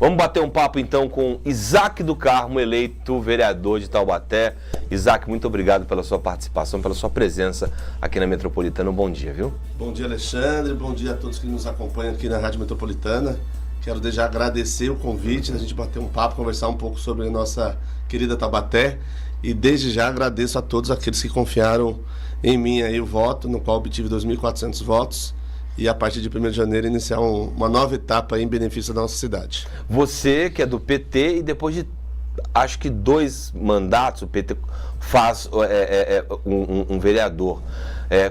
Vamos bater um papo então com Isaac do Carmo, eleito vereador de Taubaté. Isaac, muito obrigado pela sua participação, pela sua presença aqui na Metropolitana. Bom dia, viu? Bom dia, Alexandre. Bom dia a todos que nos acompanham aqui na Rádio Metropolitana. Quero desde já agradecer o convite, a gente bater um papo, conversar um pouco sobre a nossa querida Taubaté. E desde já agradeço a todos aqueles que confiaram em mim aí o voto, no qual obtive 2.400 votos. E a partir de 1º de janeiro iniciar uma nova etapa em benefício da nossa cidade. Você que é do PT e depois de, acho que 2 mandatos, o PT faz um vereador.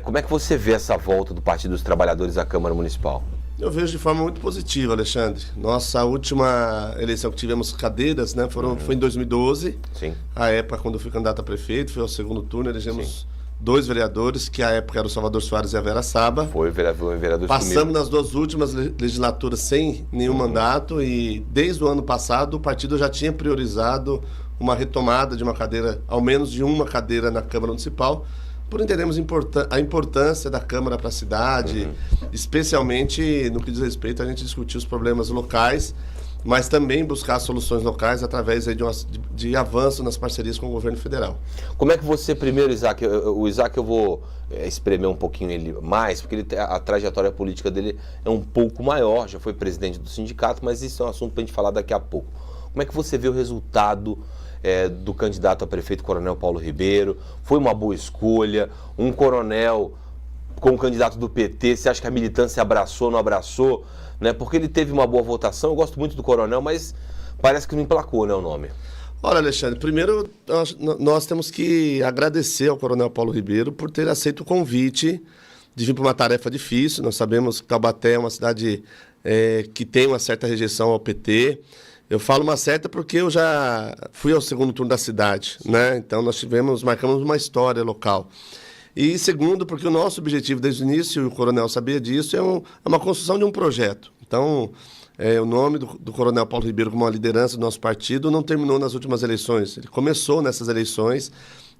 Como é que você vê essa volta do Partido dos Trabalhadores à Câmara Municipal? Eu vejo de forma muito positiva, Alexandre. Nossa última eleição que tivemos cadeiras, né, foi em 2012. Sim. A época, quando eu fui candidato a prefeito, foi ao segundo turno, elegemos 2 vereadores, que à época eram o Salvador Soares e a Vera Saba. Foi vereador. Passamos nas 2 últimas legislaturas sem nenhum mandato e desde o ano passado o partido já tinha priorizado uma retomada de uma cadeira, ao menos de uma cadeira na Câmara Municipal, por entendermos a importância da Câmara para a cidade, especialmente no que diz respeito a gente discutir os problemas locais, mas também buscar soluções locais através aí de avanço nas parcerias com o governo federal. Como é que você, primeiro, Isaac, o Isaac eu vou espremer um pouquinho ele mais, porque a trajetória política dele é um pouco maior, já foi presidente do sindicato, mas isso é um assunto para a gente falar daqui a pouco. Como é que você vê o resultado do candidato a prefeito, Coronel Paulo Ribeiro? Foi uma boa escolha? Um coronel como candidato do PT, você acha que a militância abraçou, não abraçou? Né? Porque ele teve uma boa votação, eu gosto muito do coronel, mas parece que não emplacou, né, o nome. Olha, Alexandre, primeiro nós temos que agradecer ao Coronel Paulo Ribeiro por ter aceito o convite de vir para uma tarefa difícil. Nós sabemos que Taubaté é uma cidade que tem uma certa rejeição ao PT. Eu falo uma certa porque eu já fui ao segundo turno da cidade, né? Então nós marcamos uma história local. E segundo, porque o nosso objetivo desde o início, e o coronel sabia disso, é uma construção de um projeto. Então, o nome do Coronel Paulo Ribeiro como uma liderança do nosso partido não terminou nas últimas eleições. Ele começou nessas eleições,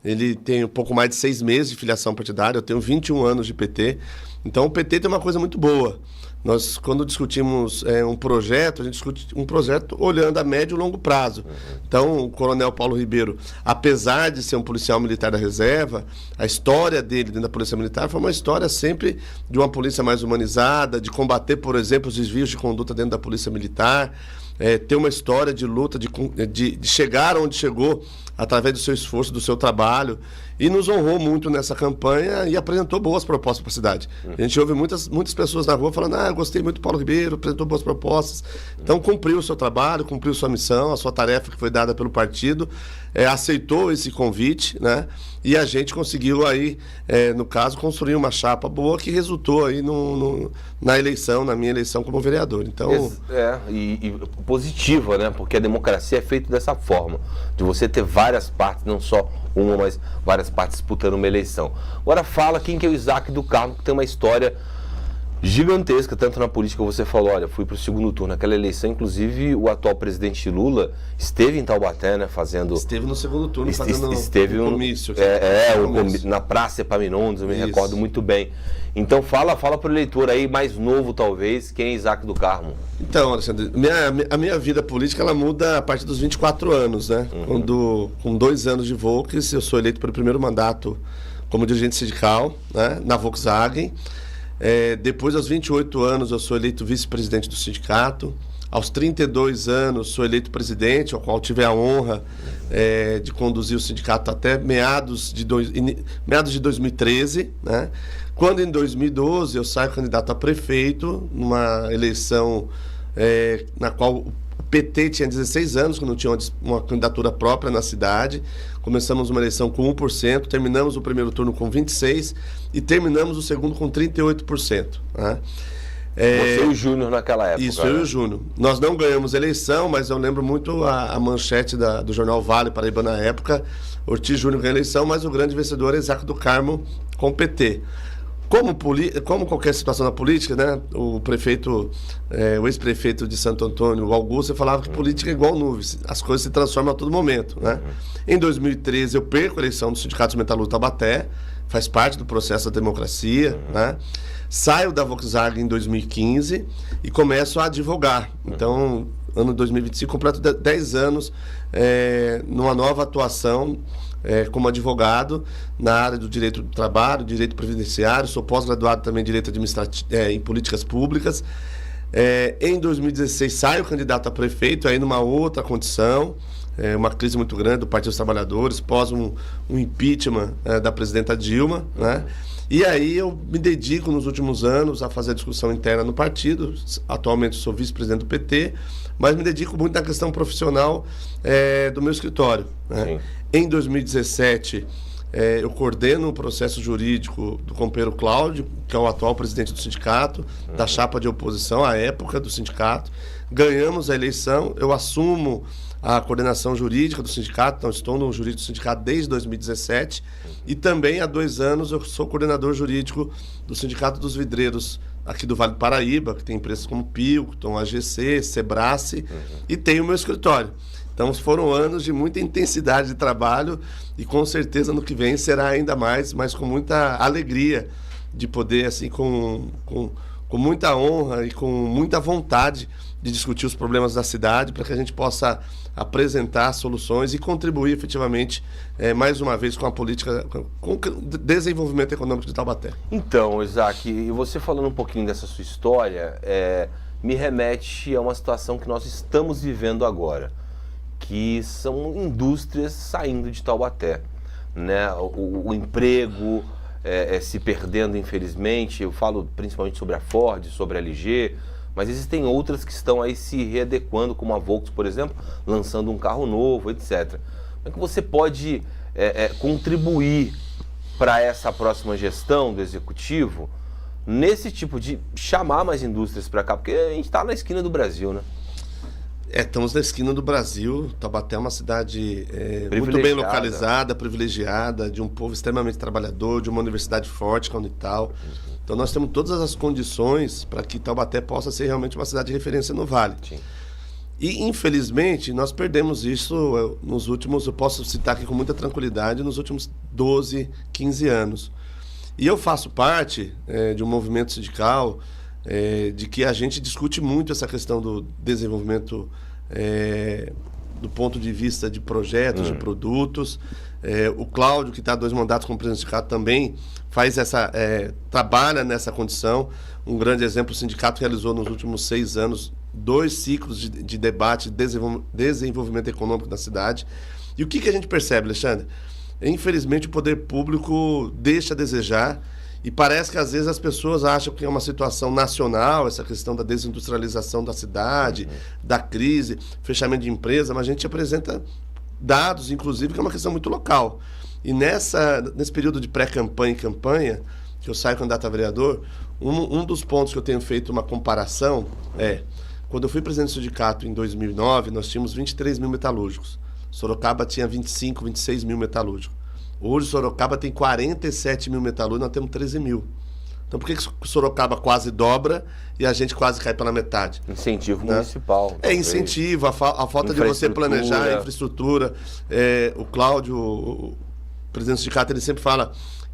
ele tem um pouco mais de 6 meses de filiação partidária, eu tenho 21 anos de PT. Então, o PT tem uma coisa muito boa. Nós, quando discutimos um projeto, a gente discute um projeto olhando a médio e longo prazo. Então, o Coronel Paulo Ribeiro, apesar de ser um policial militar da reserva, a história dele dentro da Polícia Militar foi uma história sempre de uma polícia mais humanizada, de combater, por exemplo, os desvios de conduta dentro da Polícia Militar, ter uma história de luta, de chegar onde chegou através do seu esforço, do seu trabalho, e nos honrou muito nessa campanha e apresentou boas propostas para a cidade. A gente ouve muitas pessoas na rua falando: eu gostei muito do Paulo Ribeiro, apresentou boas propostas. Então cumpriu o seu trabalho, cumpriu sua missão, a sua tarefa que foi dada pelo partido, aceitou esse convite, né? E a gente conseguiu aí, no caso, construir uma chapa boa que resultou aí na eleição, na minha eleição como vereador. Então... E positiva, né? Porque a democracia é feita dessa forma, de você ter várias partes, não só uma, mas várias partes disputando uma eleição. Agora fala quem que é o Isaac do Carmo, que tem uma história gigantesca, tanto na política. Você falou, olha, fui para o segundo turno, aquela eleição, inclusive o atual presidente Lula esteve em Taubaté, né, fazendo... Esteve no segundo turno fazendo um comício. Na Praça Epaminondas, eu me recordo muito bem. Então fala para o eleitor aí, mais novo talvez, quem é Isaac do Carmo? Então, Alexandre, a minha vida política ela muda a partir dos 24 anos, né? Quando, com 2 anos de Volks, eu sou eleito pelo primeiro mandato como dirigente sindical, né, na Volkswagen. Depois, aos 28 anos, eu sou eleito vice-presidente do sindicato. Aos 32 anos, sou eleito presidente, ao qual tive a honra de conduzir o sindicato até meados de 2013, né? Quando, em 2012, eu saio candidato a prefeito, numa eleição na qual o PT tinha 16 anos, quando não tinha uma candidatura própria na cidade. Começamos uma eleição com 1%, terminamos o primeiro turno com 26% e terminamos o segundo com 38%. Né? Você e o Júnior naquela época. Isso, eu e o Júnior. Nós não ganhamos eleição, mas eu lembro muito a manchete do jornal Vale Paraíba na época. Ortiz Júnior ganhou a eleição, mas o grande vencedor é Isaac do Carmo com o PT. Como qualquer situação na política, né? O ex-prefeito de Santo Antônio, o Augusto, falava que política é igual nuvens, as coisas se transformam a todo momento, né? Em 2013, eu perco a eleição do Sindicato Metalúrgico Taubaté, faz parte do processo da democracia, né? Saio da Volkswagen em 2015 e começo a advogar. Então, ano de 2025, completo 10 anos numa nova atuação como advogado na área do direito do trabalho, direito previdenciário, sou pós-graduado também em direito administrativo em políticas públicas. Em 2016 saio candidato a prefeito, aí numa outra condição, uma crise muito grande do Partido dos Trabalhadores, pós um impeachment da presidenta Dilma, né? E aí eu me dedico nos últimos anos a fazer a discussão interna no partido, atualmente sou vice-presidente do PT, mas me dedico muito na questão profissional do meu escritório, né? Em 2017, eu coordeno o processo jurídico do companheiro Cláudio, que é o atual presidente do sindicato, da chapa de oposição à época do sindicato. Ganhamos a eleição, eu assumo a coordenação jurídica do sindicato, então estou no jurídico do sindicato desde 2017, e também há 2 anos eu sou coordenador jurídico do Sindicato dos Vidreiros aqui do Vale do Paraíba, que tem empresas como Pilton, AGC, Sebrace, e tem o meu escritório. Então foram anos de muita intensidade de trabalho e com certeza no que vem será ainda mais, mas com muita alegria de poder, assim, com muita honra e com muita vontade de discutir os problemas da cidade para que a gente possa apresentar soluções e contribuir efetivamente, mais uma vez, com a política, com o desenvolvimento econômico de Taubaté. Então, Isaac, e você falando um pouquinho dessa sua história, me remete a uma situação que nós estamos vivendo agora, que são indústrias saindo de Taubaté, né? O emprego se perdendo, infelizmente. Eu falo principalmente sobre a Ford, sobre a LG, mas existem outras que estão aí se readequando, como a Volks, por exemplo, lançando um carro novo, etc. Como é que você pode contribuir para essa próxima gestão do Executivo nesse tipo de chamar mais indústrias para cá? Porque a gente está na esquina do Brasil, né? Estamos na esquina do Brasil. Taubaté é uma cidade muito bem localizada, privilegiada, de um povo extremamente trabalhador, de uma universidade forte, que é a Unital. Então nós temos todas as condições para que Taubaté possa ser realmente uma cidade de referência no Vale. Sim. E infelizmente nós perdemos isso nos últimos, eu posso citar aqui com muita tranquilidade, nos últimos 12, 15 anos. E eu faço parte de um movimento sindical de que a gente discute muito essa questão do desenvolvimento do ponto de vista de projetos, de produtos. O Cláudio, que está há 2 mandatos como presidente do sindicato, também faz trabalha nessa condição. Um grande exemplo, o sindicato realizou nos últimos 6 anos 2 ciclos de debate de desenvolvimento econômico da cidade. E o que a gente percebe, Alexandre? Infelizmente, o poder público deixa a desejar. E parece que às vezes as pessoas acham que é uma situação nacional, essa questão da desindustrialização da cidade, da crise, fechamento de empresa, mas a gente apresenta dados, inclusive, que é uma questão muito local. E nesse período de pré-campanha e campanha, que eu saio candidato a vereador, um dos pontos que eu tenho feito uma comparação quando eu fui presidente do sindicato em 2009, nós tínhamos 23 mil metalúrgicos. Sorocaba tinha 25, 26 mil metalúrgicos. Hoje Sorocaba tem 47 mil metalúrgicos, nós temos 13 mil. Então por que Sorocaba quase dobra e a gente quase cai pela metade? Incentivo municipal. Incentivo, a falta de você planejar a infraestrutura. O Cláudio, o presidente do sindicato, ele sempre fala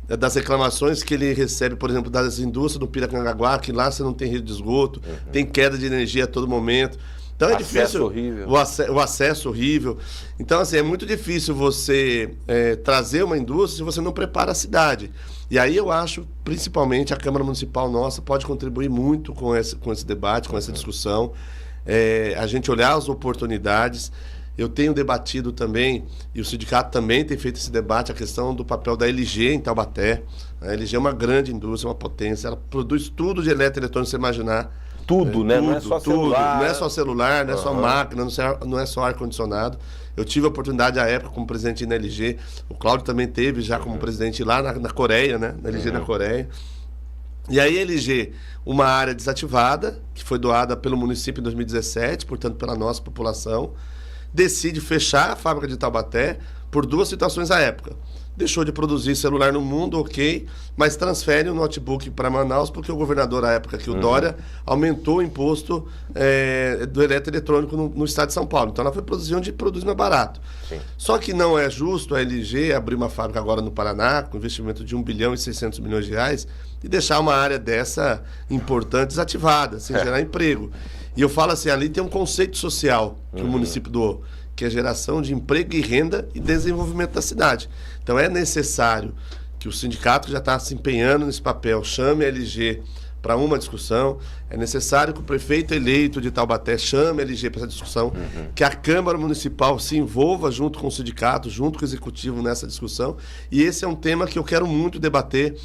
das reclamações que ele recebe, por exemplo, das indústrias do Piracangaguá, que lá você não tem rede de esgoto, tem queda de energia a todo momento. Então é difícil, horrível. O acesso horrível. Então, assim, é muito difícil você trazer uma indústria se você não prepara a cidade. E aí eu acho, principalmente, a Câmara Municipal nossa pode contribuir muito com esse debate, com essa discussão. A gente olhar as oportunidades. Eu tenho debatido também, e o sindicato também tem feito esse debate, a questão do papel da LG em Taubaté. A LG é uma grande indústria, uma potência, ela produz tudo de eletroeletrônico, você imaginar. Tudo, né? Não é só celular. Não é só celular, não é só máquina, não é só ar-condicionado. Eu tive a oportunidade, à época, como presidente na LG. O Cláudio também teve já como presidente lá na Coreia, né? Na LG na Coreia. E aí a LG, uma área desativada, que foi doada pelo município em 2017, portanto pela nossa população, decide fechar a fábrica de Taubaté por 2 situações à época. Deixou de produzir celular no mundo, ok, mas transfere o notebook para Manaus porque o governador, à época que o Dória, aumentou o imposto do eletroeletrônico no estado de São Paulo. Então ela foi produzir onde produz mais barato. Sim. Só que não é justo a LG abrir uma fábrica agora no Paraná, com investimento de 1 bilhão e 600 milhões de reais, e deixar uma área dessa importante desativada, sem gerar emprego. E eu falo assim, ali tem um conceito social que o município doou, que é geração de emprego e renda e desenvolvimento da cidade. Então é necessário que o sindicato já está se empenhando nesse papel, chame a LG para uma discussão, é necessário que o prefeito eleito de Taubaté chame a LG para essa discussão, que a Câmara Municipal se envolva junto com o sindicato, junto com o Executivo nessa discussão, e esse é um tema que eu quero muito debater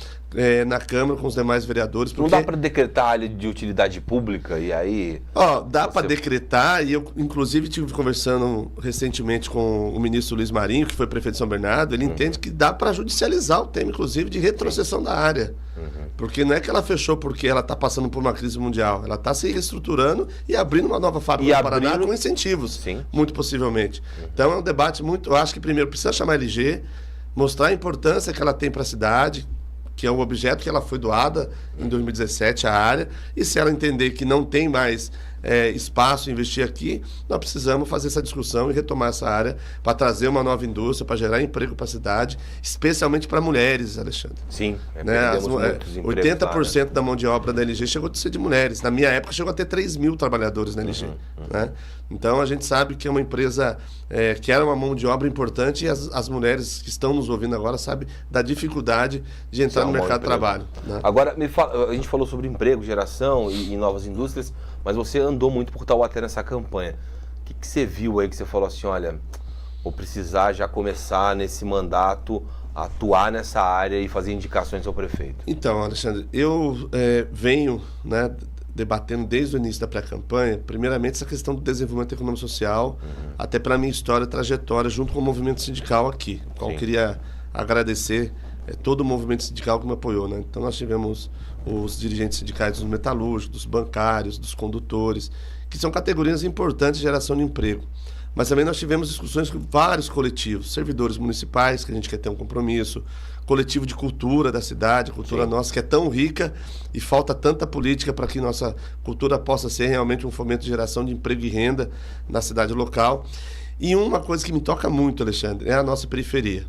na Câmara com os demais vereadores. Não dá para decretar área de utilidade pública e aí... Dá para decretar, e eu inclusive estive conversando recentemente com o ministro Luiz Marinho, que foi prefeito de São Bernardo, ele entende que dá para judicializar o tema, inclusive, de retrocessão da área. Porque não é que ela fechou porque ela está passando por uma crise mundial, ela está se reestruturando e abrindo uma nova fábrica no Paraná com incentivos, muito possivelmente. Então é um debate muito... Eu acho que primeiro precisa chamar a LG, mostrar a importância que ela tem para a cidade, que é o objeto que ela foi doada em 2017 à área, e se ela entender que não tem mais espaço investir aqui, nós precisamos fazer essa discussão e retomar essa área para trazer uma nova indústria, para gerar emprego para a cidade, especialmente para mulheres, Alexandre. Sim, né? 80% da mão de obra da LG chegou a ser de mulheres. Na minha época chegou a ter 3 mil trabalhadores na LG. Né? Então a gente sabe que é uma empresa que era uma mão de obra importante, e as mulheres que estão nos ouvindo agora sabem da dificuldade de entrar no mercado de trabalho. Né? Agora, a gente falou sobre emprego, geração e novas indústrias, mas você andou muito por Taubaté nessa campanha. O que você viu aí que você falou assim, olha, vou precisar já começar nesse mandato a atuar nessa área e fazer indicações ao prefeito? Então, Alexandre, eu venho debatendo desde o início da pré-campanha, primeiramente essa questão do desenvolvimento econômico social, até pela minha história e trajetória junto com o movimento sindical aqui, qual eu queria agradecer todo o movimento sindical que me apoiou. Né? Então nós tivemos os dirigentes sindicais dos metalúrgicos, dos bancários, dos condutores, que são categorias importantes de geração de emprego. Mas também nós tivemos discussões com vários coletivos, servidores municipais, que a gente quer ter um compromisso, coletivo de cultura da cidade, a cultura nossa, que é tão rica e falta tanta política para que nossa cultura possa ser realmente um fomento de geração de emprego e renda na cidade local. E uma coisa que me toca muito, Alexandre, é a nossa periferia.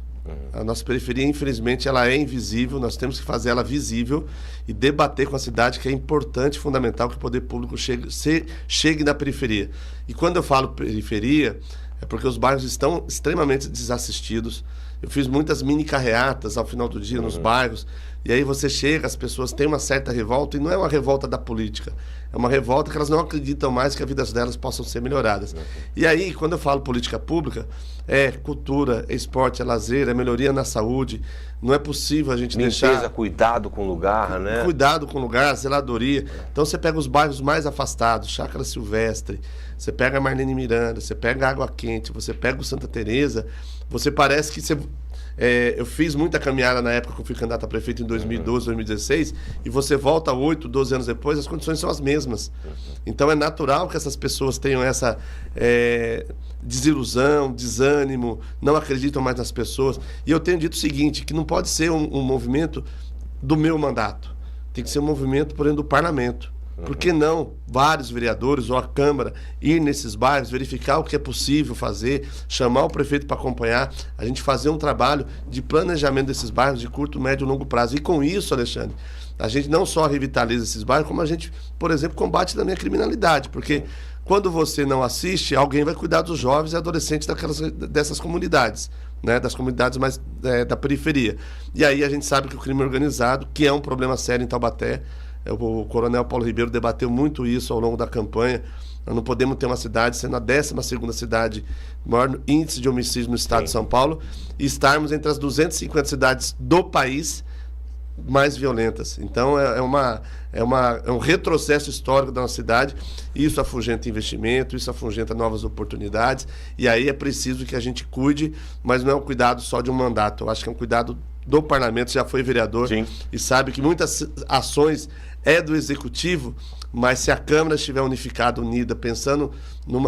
A nossa periferia, infelizmente, ela é invisível, nós temos que fazer ela visível e debater com a cidade, que é importante, fundamental que o poder público chegue na periferia. E quando eu falo periferia, é porque os bairros estão extremamente desassistidos. Eu fiz muitas mini carreatas ao final do dia nos bairros, e aí você chega, as pessoas têm uma certa revolta, e não é uma revolta da política, é uma revolta que elas não acreditam mais que a vida delas possam ser melhoradas. E aí, quando eu falo política pública, é cultura, é esporte, é lazer, é melhoria na saúde. Não é possível a gente deixar... cuidado com o lugar, né? Cuidado com o lugar, zeladoria. Então você pega os bairros mais afastados, Chácara Silvestre, você pega a Marlene Miranda, você pega a Água Quente, você pega o Santa Teresa, você parece que você... eu fiz muita caminhada na época que eu fui candidato a prefeito em 2012, 2016, e você volta 8, 12 anos depois, as condições são as mesmas. Então é natural que essas pessoas tenham essa desilusão, desânimo, não acreditam mais nas pessoas. E eu tenho dito o seguinte, que não pode ser um movimento do meu mandato, tem que ser um movimento, porém, do parlamento. Por que não vários vereadores ou a Câmara ir nesses bairros, verificar o que é possível fazer, chamar o prefeito para acompanhar, a gente fazer um trabalho de planejamento desses bairros de curto, médio e longo prazo. E com isso, Alexandre, a gente não só revitaliza esses bairros, como a gente, por exemplo, combate também a criminalidade, porque quando você não assiste, alguém vai cuidar dos jovens e adolescentes dessas comunidades, né, das comunidades mais da periferia. E aí a gente sabe que o crime organizado, que é um problema sério em Taubaté, o coronel Paulo Ribeiro debateu muito isso ao longo da campanha. Nós não podemos ter uma cidade, sendo a 12ª cidade, maior índice de homicídio no estado de São Paulo, e estarmos entre as 250 cidades do país mais violentas. Então é um retrocesso histórico da nossa cidade. Isso afugenta investimento, isso afugenta novas oportunidades, e aí é preciso que a gente cuide, mas não é um cuidado só de um mandato. Eu acho que é um cuidado do parlamento, já foi vereador e sabe que muitas ações do executivo, mas se a Câmara estiver unificada, unida, pensando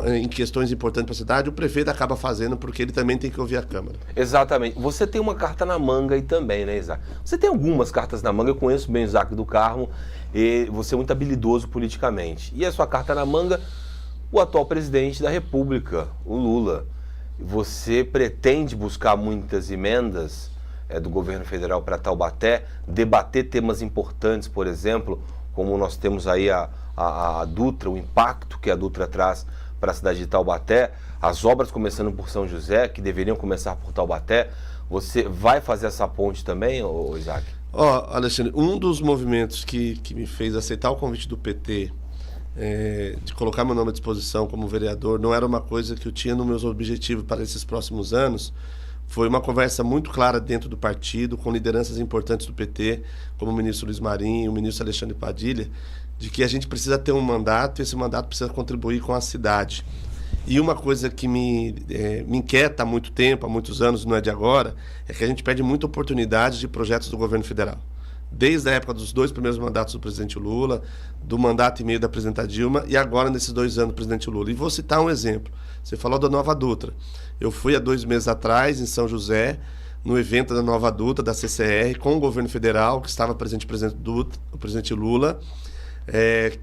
em questões importantes para a cidade, o prefeito acaba fazendo, porque ele também tem que ouvir a Câmara. Exatamente. Você tem uma carta na manga aí também, né, Isaac? Você tem algumas cartas na manga, eu conheço bem o Isaac do Carmo, e você é muito habilidoso politicamente. E a sua carta na manga, o atual presidente da República, o Lula. Você pretende buscar muitas emendas do governo federal para Taubaté, debater temas importantes, por exemplo, como nós temos aí a a Dutra, o impacto que a Dutra traz para a cidade de Taubaté, as obras começando por São José, que deveriam começar por Taubaté, você vai fazer essa ponte também, Isaac? Alexandre, um dos movimentos que me fez aceitar o convite do PT, de colocar meu nome à disposição como vereador, não era uma coisa que eu tinha nos meus objetivos para esses próximos anos. Foi uma conversa muito clara dentro do partido, com lideranças importantes do PT, como o ministro Luiz Marinho, o ministro Alexandre Padilha, de que a gente precisa ter um mandato e esse mandato precisa contribuir com a cidade. E uma coisa que me inquieta há muito tempo, há muitos anos, não é de agora, é que a gente perde muita oportunidade de projetos do governo federal. Desde a época dos 2 primeiros mandatos do presidente Lula, do mandato e meio da presidenta Dilma e agora nesses 2 anos do presidente Lula. E vou citar um exemplo. Você falou da Nova Dutra. Eu fui há 2 meses atrás em São José, no evento da Nova Dutra, da CCR, com o governo federal, que estava presente o presidente Lula,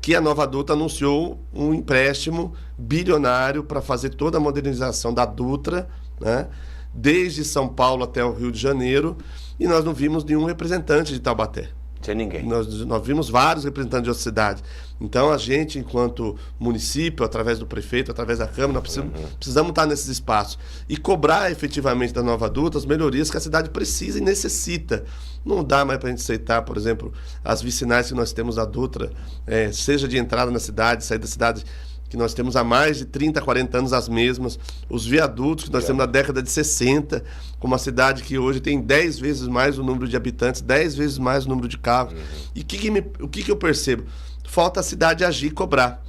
que a Nova Dutra anunciou um empréstimo bilionário para fazer toda a modernização da Dutra, né, desde São Paulo até o Rio de Janeiro, e nós não vimos nenhum representante de Taubaté. Tinha ninguém. Nós vimos vários representantes de outra cidade. Então, a gente, enquanto município, através do prefeito, através da Câmara, nós precisamos estar nesses espaços e cobrar efetivamente da Nova Dutra as melhorias que a cidade precisa e necessita. Não dá mais para a gente aceitar, por exemplo, as vicinais que nós temos da Dutra, seja de entrada na cidade, sair da cidade, que nós temos há mais de 30, 40 anos as mesmas, os viadutos que nós temos na década de 60, com uma cidade que hoje tem 10 vezes mais o número de habitantes, 10 vezes mais o número de carros. E o que eu percebo? Falta a cidade agir e cobrar.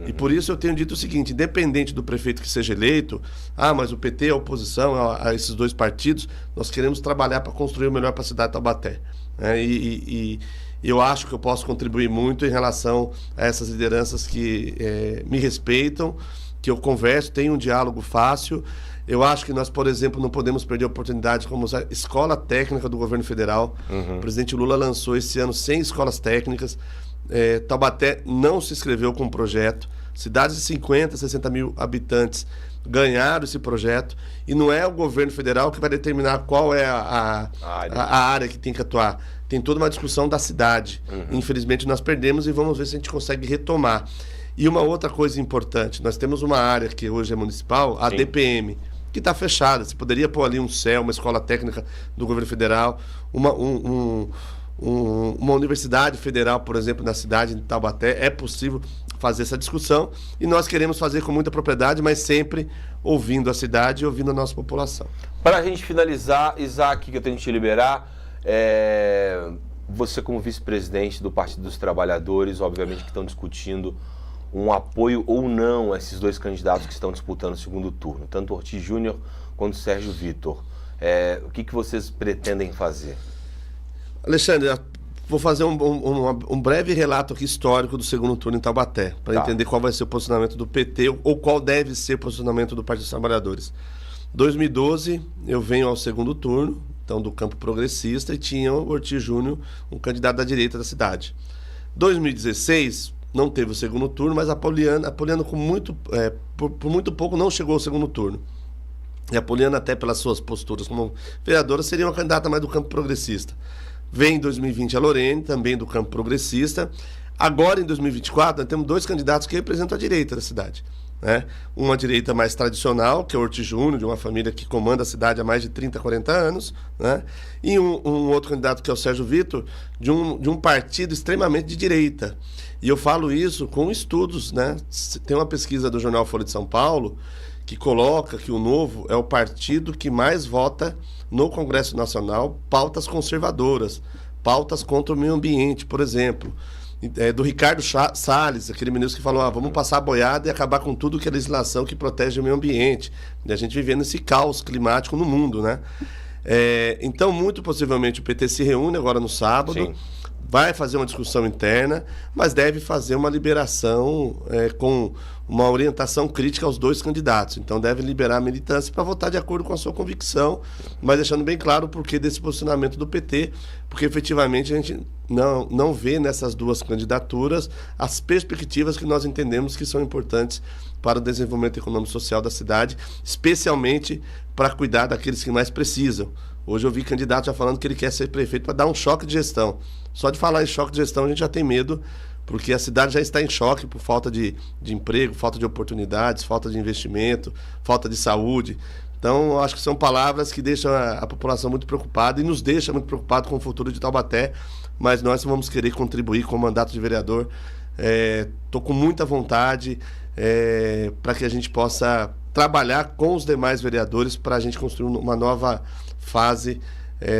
E por isso eu tenho dito o seguinte, independente do prefeito que seja eleito, mas o PT é oposição a esses 2 partidos, nós queremos trabalhar para construir o melhor para a cidade de Taubaté. E eu acho que eu posso contribuir muito em relação a essas lideranças que me respeitam, que eu converso, tenho um diálogo fácil. Eu acho que nós, por exemplo, não podemos perder oportunidades como a escola técnica do governo federal. O presidente Lula lançou esse ano 100 escolas técnicas. Taubaté não se inscreveu com o projeto. Cidades de 50, 60 mil habitantes ganharam esse projeto. E não é o governo federal que vai determinar qual é a área que tem que atuar. Tem toda uma discussão da cidade. Infelizmente nós perdemos e vamos ver se a gente consegue retomar. E uma outra coisa importante, nós temos uma área que hoje é municipal, a DPM, que está fechada. Você poderia pôr ali um CEL, uma escola técnica do governo federal, uma universidade federal, por exemplo, na cidade de Taubaté. É possível fazer essa discussão e nós queremos fazer com muita propriedade, mas sempre ouvindo a cidade e ouvindo a nossa população. Para a gente finalizar, Isaac, que eu tenho que te liberar, você como vice-presidente do Partido dos Trabalhadores, obviamente que estão discutindo um apoio ou não a esses 2 candidatos que estão disputando o segundo turno, tanto Ortiz Júnior quanto Sérgio Vitor. O que vocês pretendem fazer? Alexandre, vou fazer um breve relato aqui histórico do segundo turno em Taubaté, para entender qual vai ser o posicionamento do PT ou qual deve ser o posicionamento do Partido dos Trabalhadores. 2012, eu venho ao segundo turno, então do campo progressista, e tinha o Ortiz Júnior, um candidato da direita da cidade. 2016, não teve o segundo turno, mas a Poliana por muito pouco não chegou ao segundo turno. E a Poliana, até pelas suas posturas como vereadora, seria uma candidata mais do campo progressista. Vem em 2020 a Lorene, também do campo progressista. Agora, em 2024, nós temos 2 candidatos que representam a direita da cidade. Uma direita mais tradicional, que é o Ortiz Júnior, de uma família que comanda a cidade há mais de 30, 40 anos. E um outro candidato, que é o Sérgio Vitor, de um partido extremamente de direita. E eu falo isso com estudos. Tem uma pesquisa do jornal Folha de São Paulo que coloca que o Novo é o partido que mais vota no Congresso Nacional pautas conservadoras, pautas contra o meio ambiente, por exemplo. Do Ricardo Salles, aquele ministro que falou, vamos passar a boiada e acabar com tudo que é legislação que protege o meio ambiente. E a gente vivendo esse caos climático no mundo, então, muito possivelmente, o PT se reúne agora no sábado, Sim. vai fazer uma discussão interna, mas deve fazer uma liberação com uma orientação crítica aos 2 candidatos. Então, deve liberar a militância para votar de acordo com a sua convicção, mas deixando bem claro o porquê desse posicionamento do PT, porque efetivamente a gente não vê nessas 2 candidaturas as perspectivas que nós entendemos que são importantes para o desenvolvimento econômico e social da cidade, especialmente para cuidar daqueles que mais precisam. Hoje eu vi candidato já falando que ele quer ser prefeito para dar um choque de gestão. Só de falar em choque de gestão a gente já tem medo, porque a cidade já está em choque por falta de emprego, falta de oportunidades, falta de investimento, falta de saúde. Então, eu acho que são palavras que deixam a população muito preocupada e nos deixa muito preocupado com o futuro de Taubaté, mas nós vamos querer contribuir com o mandato de vereador. Estou com muita vontade para que a gente possa trabalhar com os demais vereadores para a gente construir uma nova fase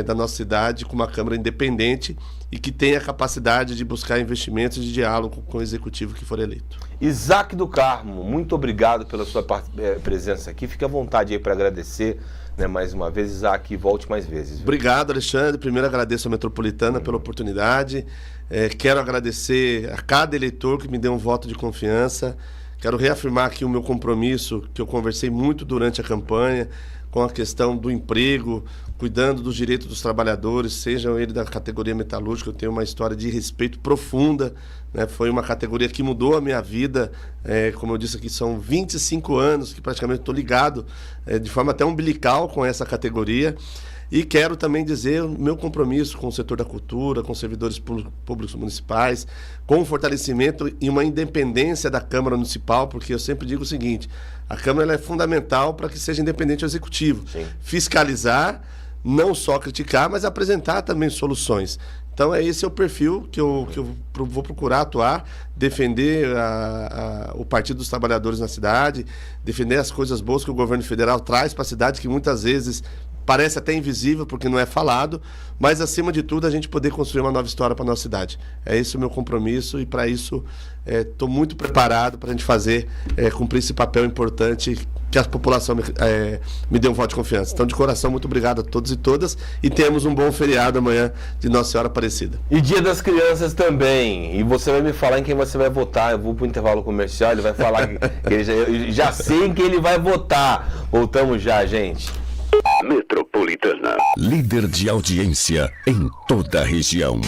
da nossa cidade com uma Câmara independente e que tenha a capacidade de buscar investimentos e de diálogo com o executivo que for eleito. Isaac do Carmo, muito obrigado pela sua presença aqui. Fique à vontade aí para agradecer, né, mais uma vez, Isaac, e volte mais vezes. Viu? Obrigado, Alexandre. Primeiro agradeço a Metropolitana pela oportunidade. Quero agradecer a cada eleitor que me deu um voto de confiança. Quero reafirmar aqui o meu compromisso, que eu conversei muito durante a campanha, com a questão do emprego, cuidando dos direitos dos trabalhadores, sejam eles da categoria metalúrgica. Eu tenho uma história de respeito profunda, né? Foi uma categoria que mudou a minha vida, como eu disse aqui, são 25 anos que praticamente estou ligado de forma até umbilical com essa categoria. E quero também dizer o meu compromisso com o setor da cultura, com os servidores públicos municipais, com o fortalecimento e uma independência da Câmara Municipal, porque eu sempre digo o seguinte, a Câmara ela é fundamental para que seja independente do Executivo. Sim. Fiscalizar, não só criticar, mas apresentar também soluções. Então, esse é o perfil que eu vou procurar atuar, defender o Partido dos Trabalhadores na cidade, defender as coisas boas que o governo federal traz para a cidade, que muitas vezes parece até invisível porque não é falado, mas acima de tudo a gente poder construir uma nova história para a nossa cidade. É esse o meu compromisso e para isso estou muito preparado para a gente fazer, cumprir esse papel importante que a população me deu um voto de confiança. Então, de coração, muito obrigado a todos e todas e temos um bom feriado amanhã de Nossa Senhora Aparecida. E Dia das Crianças também. E você vai me falar em quem você vai votar. Eu vou para o intervalo comercial, ele vai falar que eu já sei em quem ele vai votar. Voltamos já, gente. Metropolitana. Líder de audiência em toda a região.